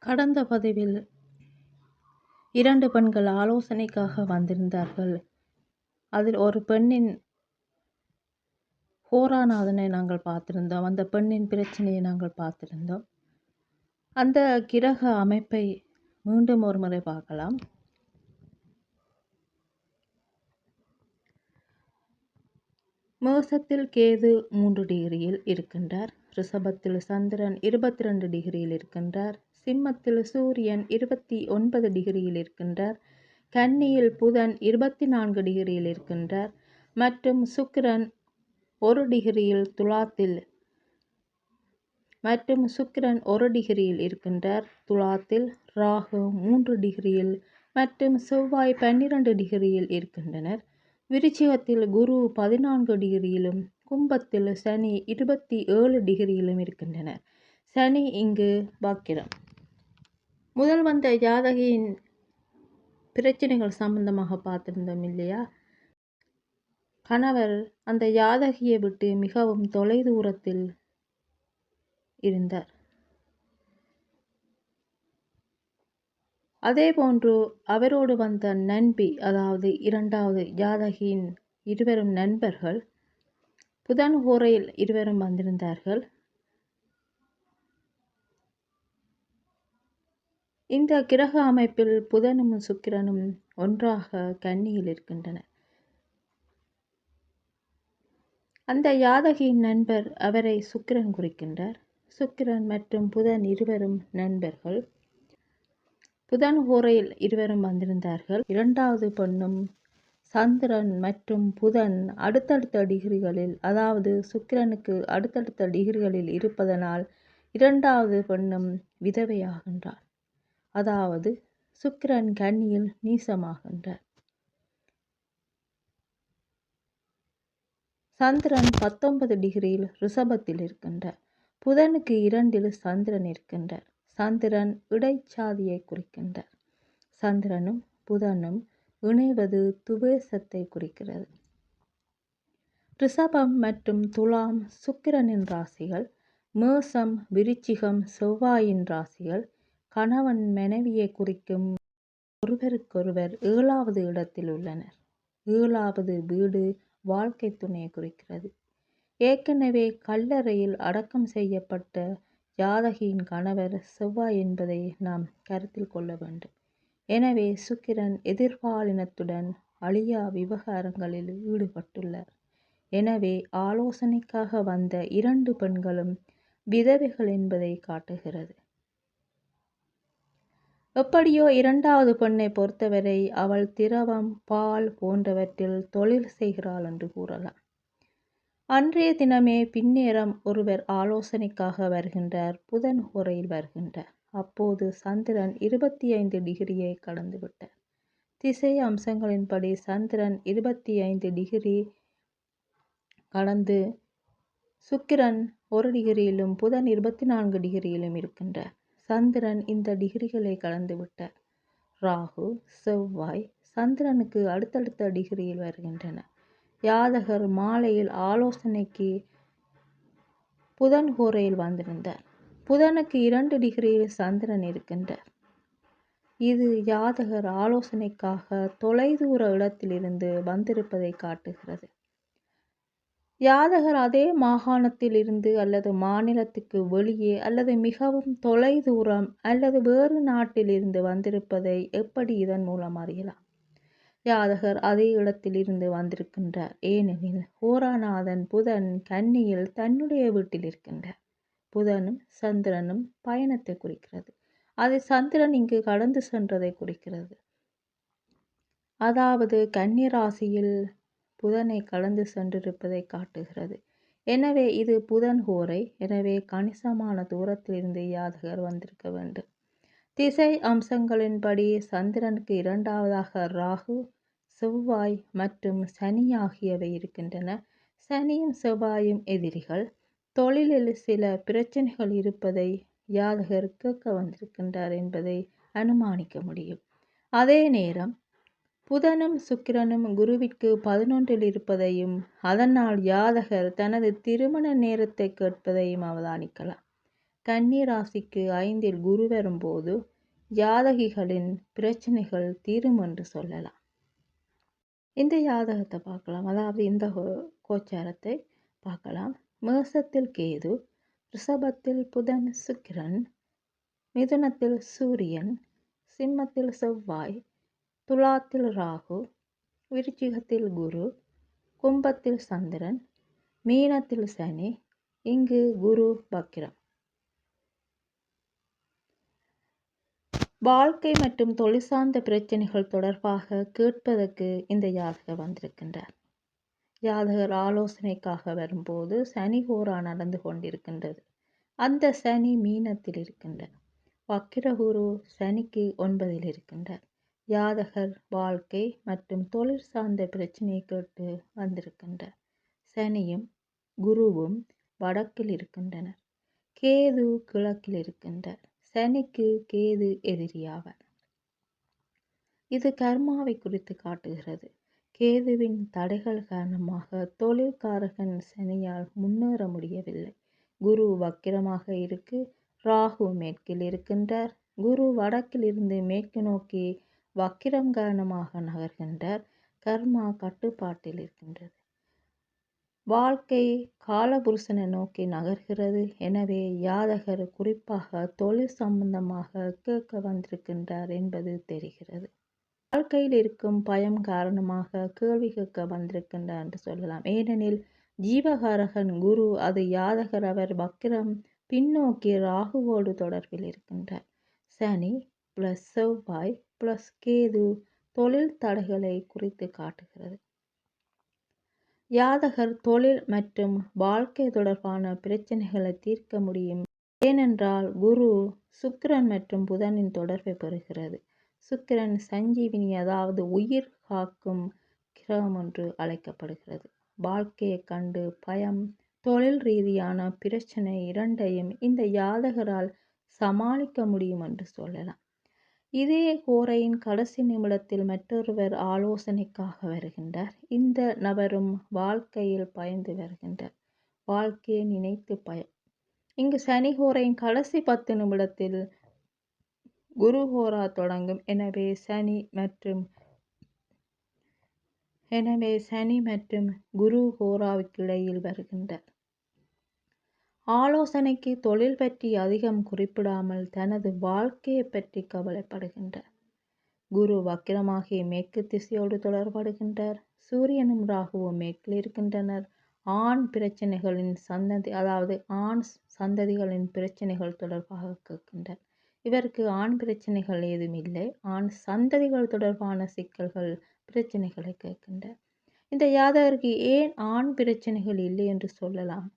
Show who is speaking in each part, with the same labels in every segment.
Speaker 1: கடந்த பதிவில் 2 பெண்கள் ஆலோசனைக்காக வந்திருந்தார்கள். அதில் ஒரு பெண்ணின் ஹோராநாதனை நாங்கள் பார்த்திருந்தோம். அந்த பெண்ணின் பிரச்சனையை நாங்கள் பார்த்திருந்தோம். அந்த கிரக அமைப்பை மீண்டும் ஒரு முறை பார்க்கலாம். மேசத்தில் கேது 3 டிகிரியில் இருக்கின்றார். ரிஷபத்தில் சந்திரன் 22 டிகிரியில் இருக்கின்றார். சிம்மத்தில் சூரியன் 29 டிகிரியில் இருக்கின்றார். கன்னியில் புதன் 24 டிகிரியில் இருக்கின்றார். மற்றும் சுக்கிரன் 1 டிகிரியில் துலாத்தில் இருக்கின்றார். துலாத்தில் ராகு 3 டிகிரியில் மற்றும் செவ்வாய் 12 டிகிரியில் இருக்கின்றனர். விருச்சிகத்தில் குரு 14 டிகிரியிலும் கும்பத்தில் சனி 27 டிகிரியிலும் இருக்கின்றனர். சனி இங்கு பாக்கிரம். முதல் வந்த ஜாதகியின் பிரச்சனைகள் சம்பந்தமாக பார்த்திருந்தோம் இல்லையா? கணவர் அந்த ஜாதகியை விட்டு மிகவும் தொலைதூரத்தில் இருந்தார். அதேபோன்று அவரோடு வந்த நண்பி, அதாவது இரண்டாவது ஜாதகியின் இருவரும் நண்பர்கள் புதன் ஹோரையில் இருவரும் வந்திருந்தார்கள். இந்த கிரக அமைப்பில் புதனும் சுக்கிரனும் ஒன்றாக கன்னியில் இருக்கின்றனர். அந்த ஜாதகியின் நண்பர் அவரை சுக்கிரன் குறிக்கின்றார். சுக்கிரன் மற்றும் புதன் இருவரும் நண்பர்கள். புதன் ஹோரையில் இருவரும் வந்திருந்தார்கள். இரண்டாவது பெண்ணும் சந்திரன் மற்றும் புதன் அடுத்தடுத்த டிகிரிகளில், அதாவது சுக்கிரனுக்கு அடுத்தடுத்த டிகிரிகளில் இருப்பதனால் இரண்டாவது பெண்ணும் விதவையாகின்றார். அதாவது சுக்கிரன் கன்னியில் நீசமாகின்றார். சந்திரன் 19 டிகிரியில் ரிஷபத்தில் இருக்கின்றார். புதனுக்கு 2 சந்திரன் இருக்கின்றார். சந்திரன் இடைச்சாதியை குறிக்கின்றார். சந்திரனும் புதனும் இணைவது துவேசத்தை குறிக்கிறது. ரிஷபம் மற்றும் துலாம் சுக்கிரனின் ராசிகள். மேசம் விருச்சிகம் செவ்வாயின் ராசிகள். கணவன் மனைவியை குறிக்கும் ஒருவருக்கொருவர் 7வது இடத்தில் உள்ளனர். 7வது வீடு வாழ்க்கை துணையை குறிக்கிறது. ஏற்கனவே கல்லறையில் அடக்கம் செய்யப்பட்ட ஜாதகியின் கணவர் செவ்வாய் என்பதை நாம் கருத்தில் கொள்ள வேண்டும். எனவே சுக்கிரன் எதிர்பாலினத்துடன் அழியா விவகாரங்களில் ஈடுபட்டுள்ளார். எனவே ஆலோசனைக்காக வந்த 2 பெண்களும் விதவைகள் என்பதை காட்டுகிறது. எப்படியோ இரண்டாவது பெண்ணை பொறுத்தவரை அவள் திரவம், பால் போன்றவற்றில் தொழில் செய்கிறாள் என்று கூறலாம். அன்றைய தினமே பின்னேரம் ஒருவர் ஆலோசனைக்காக வருகின்றார். புதன் ஹோரையில் வருகின்றார். அப்போது சந்திரன் 25 டிகிரியை கடந்து விட்டார். திசை அம்சங்களின்படி சந்திரன் 25 டிகிரி கடந்து சுக்கிரன் 1 டிகிரியிலும் புதன் 24 டிகிரியிலும் இருக்கின்றார். சந்திரன் இந்த டிகிரிகளை கடந்து விட்டார். ராகு, செவ்வாய் சந்திரனுக்கு அடுத்தடுத்த டிகிரியில் வருகின்றனர். ஜாதகர் மாலையில் ஆலோசனைக்கு புதன் ஹோரையில் வந்திருந்தார். புதனுக்கு 2 டிகிரியில் சந்திரன் இருக்கின்றார். இது ஜாதகர் ஆலோசனைக்காக தொலைதூர இடத்திலிருந்து வந்திருப்பதை காட்டுகிறது. ஜாதகர் அதே மாகாணத்தில் இருந்து அல்லது மாநிலத்துக்கு வெளியே அல்லது மிகவும் தொலைதூரம் அல்லது வேறு நாட்டில் இருந்து வந்திருப்பதை எப்படி இதன் மூலம் அறியலாம்? ஜாதகர் அதே இடத்தில் இருந்து வந்திருக்கின்றார். ஏனெனில் ஹோராநாதன் புதன் கன்னியில் தன்னுடைய வீட்டில் இருக்கின்றார். புதனும் சந்திரனும் பயணத்தை குறிக்கிறது. அது சந்திரன் இங்கு கடந்து சென்றதை குறிக்கிறது. அதாவது கன்னி ராசியில் புதனை கடந்து சென்றிருப்பதை காட்டுகிறது. எனவே இது புதன் ஹோரை. எனவே கணிசமான தூரத்தில் இருந்து ஜாதகர் வந்திருக்க வேண்டும். திசை அம்சங்களின்படி சந்திரனுக்கு 2வதாக ராகு, செவ்வாய் மற்றும் சனி ஆகியவை இருக்கின்றன. சனியும் செவ்வாயும் எதிரிகள். தொழிலில் சில பிரச்சனைகள் இருப்பதை ஜாதகர் கேட்க வந்திருக்கின்றார் என்பதை அனுமானிக்க முடியும். அதே நேரம் புதனும் சுக்கிரனும் குருவிற்கு 11ல் இருப்பதையும் அதனால் ஜாதகர் தனது திருமண நேரத்தை கேட்பதையும் அவதானிக்கலாம். கன்னி ராசிக்கு 5இல் குரு வரும்போது ஜாதகிகளின் பிரச்சனைகள் தீரும் என்று சொல்லலாம். இந்த ஜாதகத்தை பார்க்கலாம். அதாவது இந்த கோச்சாரத்தை பார்க்கலாம். மேசத்தில் கேது, ரிஷபத்தில் புதன் சுக்கிரன், மிதுனத்தில் சூரியன், சிம்மத்தில் செவ்வாய், துலாத்தில் ராகு, விருச்சிகத்தில் குரு, கும்பத்தில் சந்திரன், மீனத்தில் சனி. இங்கு குரு வக்கிரம். வாழ்க்கை மற்றும் தொழில் சார்ந்த பிரச்சனைகள் தொடர்பாக கேட்பதற்கு இந்த ஜாதகர் வந்திருக்கின்றார். ஜாதகர் ஆலோசனைக்காக வரும்போது சனி ஹோரா நடந்து கொண்டிருக்கின்றது. அந்த சனி மீனத்தில் இருக்கின்றார். வக்கிரகுரு சனிக்கு 9இல் இருக்கின்றார். ஜாதகர் வாழ்க்கை மற்றும் தொழில் சார்ந்த பிரச்சனையை கேட்டு வந்திருக்கின்றார். சனியும் குருவும் வடக்கில் இருக்கின்றனர். கேது கிழக்கில் இருக்கின்றார். சனிக்கு கேது எதிரியாவார். இது கர்மாவை குறித்து காட்டுகிறது. கேதுவின் தடைகள் காரணமாக தொழில்காரகன் சனியால் முன்னேற முடியவில்லை. குரு வக்கிரமாக இருக்கு. ராகு மேற்கில் இருக்கின்றார். குரு வடக்கில் இருந்து மேற்கு நோக்கி வக்கிரம் காரணமாக நகர்கின்றார். கர்மா கட்டுப்பாட்டில் இருக்கின்றது. வாழ்க்கை காலபுருஷனை நோக்கி நகர்கிறது. எனவே ஜாதகர் குறிப்பாக தொழில் சம்பந்தமாக கேட்க வந்திருக்கின்றார் என்பது தெரிகிறது. வாழ்க்கையில் இருக்கும் பயம் காரணமாக கேள்வி கேட்க வந்திருக்கின்றார் என்று சொல்லலாம். ஏனெனில் ஜீவகாரகன் குரு, அது ஜாதகர் அவர் வக்கிரம் பின்னோக்கி ராகுவோடு தொடர்பில் இருக்கின்றார். சனி பிளஸ் செவ்வாய் பிளஸ் கேது தொழில் தடைகளை குறித்து காட்டுகிறது. ஜாதகர் தொழில் மற்றும் வாழ்க்கை தொடர்பான பிரச்சனைகளை தீர்க்க முடியும். ஏனென்றால் குரு சுக்கிரன் மற்றும் புதனின் தொடர்பை பெறுகிறது. சுக்கிரன் சஞ்சீவினி, அதாவது உயிர் காக்கும் கிரகம் என்று அழைக்கப்படுகிறது. வாழ்க்கையை கண்டு பயம், தொழில் ரீதியான பிரச்சனை இரண்டையும் இந்த ஜாதகரால் சமாளிக்க முடியும் என்று சொல்லலாம். இதே கோரையின் கடைசி நிமிடத்தில் மற்றொருவர் ஆலோசனைக்காக வருகின்றார். இந்த நபரும் வாழ்க்கையில் பயந்து வருகின்றார். வாழ்க்கையை நினைத்து பயம். இங்கு சனி கோரையின் கடைசி 10 நிமிடத்தில் குரு ஹோரா தொடங்கும். எனவே சனி மற்றும் குரு ஹோராவுக்கு இடையில் வருகின்றார். ஆலோசனைக்கு தொழில் பற்றி அதிகம் குறிப்பிடாமல் தனது வாழ்க்கையை பற்றி கவலைப்படுகின்றார். குரு வக்கிரமாகிய மேற்கு திசையோடு தொடர்படுகின்றார். சூரியனும் ராகுவும் மேற்கில் இருக்கின்றனர். ஆண் பிரச்சனைகளின் ஆண் சந்ததிகளின் பிரச்சனைகள் தொடர்பாக கேட்கின்றார். இவருக்கு ஆண் பிரச்சனைகள் ஏதும் இல்லை. ஆண் சந்ததிகள் தொடர்பான சிக்கல்கள் பிரச்சனைகளை கேட்கின்றார். இந்த ஜாதகருக்கு ஏன் ஆண் பிரச்சனைகள் இல்லை என்று சொல்லலாம்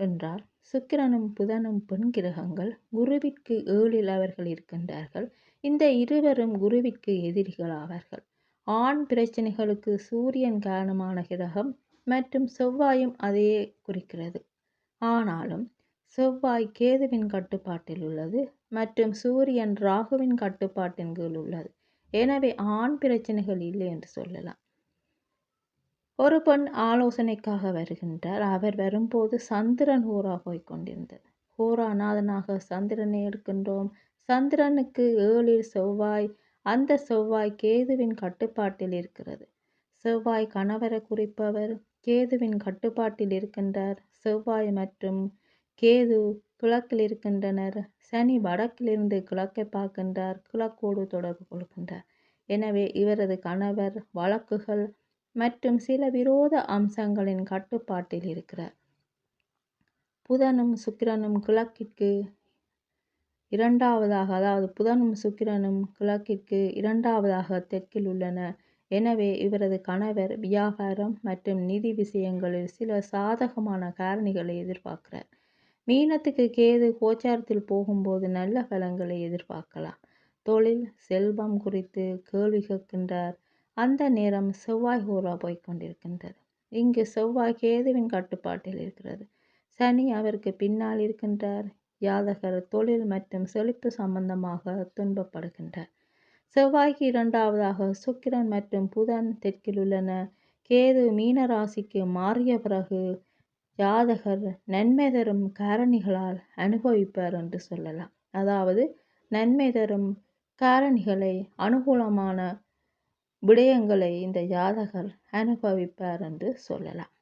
Speaker 1: என்றால், சுக்கிரனும் புதனும் பெண் கிரகங்கள். குருவிற்கு 7இல் அவர்கள் இருக்கின்றார்கள். இந்த இருவரும் குருவிற்கு எதிரிகள் ஆவார்கள். ஆண் பிரச்சனைகளுக்கு சூரியன் காரணமான கிரகம் மற்றும் செவ்வாயும் அதையே குறிக்கிறது. ஆனாலும் செவ்வாய் கேதுவின் கட்டுப்பாட்டில் உள்ளது மற்றும் சூரியன் ராகுவின் கட்டுப்பாட்டின் கீழ் உள்ளது. எனவே ஆண் பிரச்சனைகள் இல்லை என்று சொல்லலாம். ஒரு பெண் ஆலோசனைக்காக வருகின்றார். அவர் வரும்போது சந்திரன் ஹோரா போய்கொண்டிருந்தது. ஹோரா நாதனாக சந்திரனை எடுக்கின்றோம். சந்திரனுக்கு 7இல் செவ்வாய். அந்த செவ்வாய் கேதுவின் கட்டுப்பாட்டில் இருக்கிறது. செவ்வாய் கணவரை குறிப்பவர். கேதுவின் கட்டுப்பாட்டில் இருக்கின்றார். செவ்வாய் மற்றும் கேது கிழக்கில் இருக்கின்றனர். சனி வடக்கிலிருந்து கிழக்கை பார்க்கின்றார். கிழக்கோடு தொடர்பு கொள்கின்றார். எனவே இவரது கணவர் வழக்குகள் மற்றும் சில விரோத அம்சங்களின் கட்டுப்பாட்டில் இருக்கிறார். புதனும் சுக்கிரனும் கிழக்கிற்கு இரண்டாவதாக, அதாவது புதனும் சுக்கிரனும் கிழக்கிற்கு இரண்டாவதாக தெற்கில் உள்ளன. எனவே இவரது கணவர் வியாபாரம் மற்றும் நிதி விஷயங்களில் சில சாதகமான காரணிகளை எதிர்பார்க்கிறார். மீனத்துக்கு கேது கோச்சாரத்தில் போகும்போது நல்ல பலன்களை எதிர்பார்க்கலாம். தொழில் செல்வம் குறித்து கேள்வி கேட்கின்றார். அந்த நேரம் செவ்வாய் ஹோரா போய்கொண்டிருக்கின்றது. இங்கு செவ்வாய் கேதுவின் கட்டுப்பாட்டில் இருக்கிறது. சனி அவருக்கு பின்னால் இருக்கின்றார். ஜாதகர் தொழில் மற்றும் செழிப்பு சம்பந்தமாக துன்பப்படுகின்றார். செவ்வாய்க்கு இரண்டாவதாக சுக்கிரன் மற்றும் புதன் தெற்கில் உள்ளன. கேது மீன ராசிக்கு மாறிய பிறகு ஜாதகர் நன்மை தரும் காரணிகளால் அனுபவிப்பார் என்று சொல்லலாம். அதாவது நன்மை தரும் காரணிகளை, அனுகூலமான விடயங்களை இந்த ஜாதகர் அனுபவிப்பார் என்று சொல்லலாம்.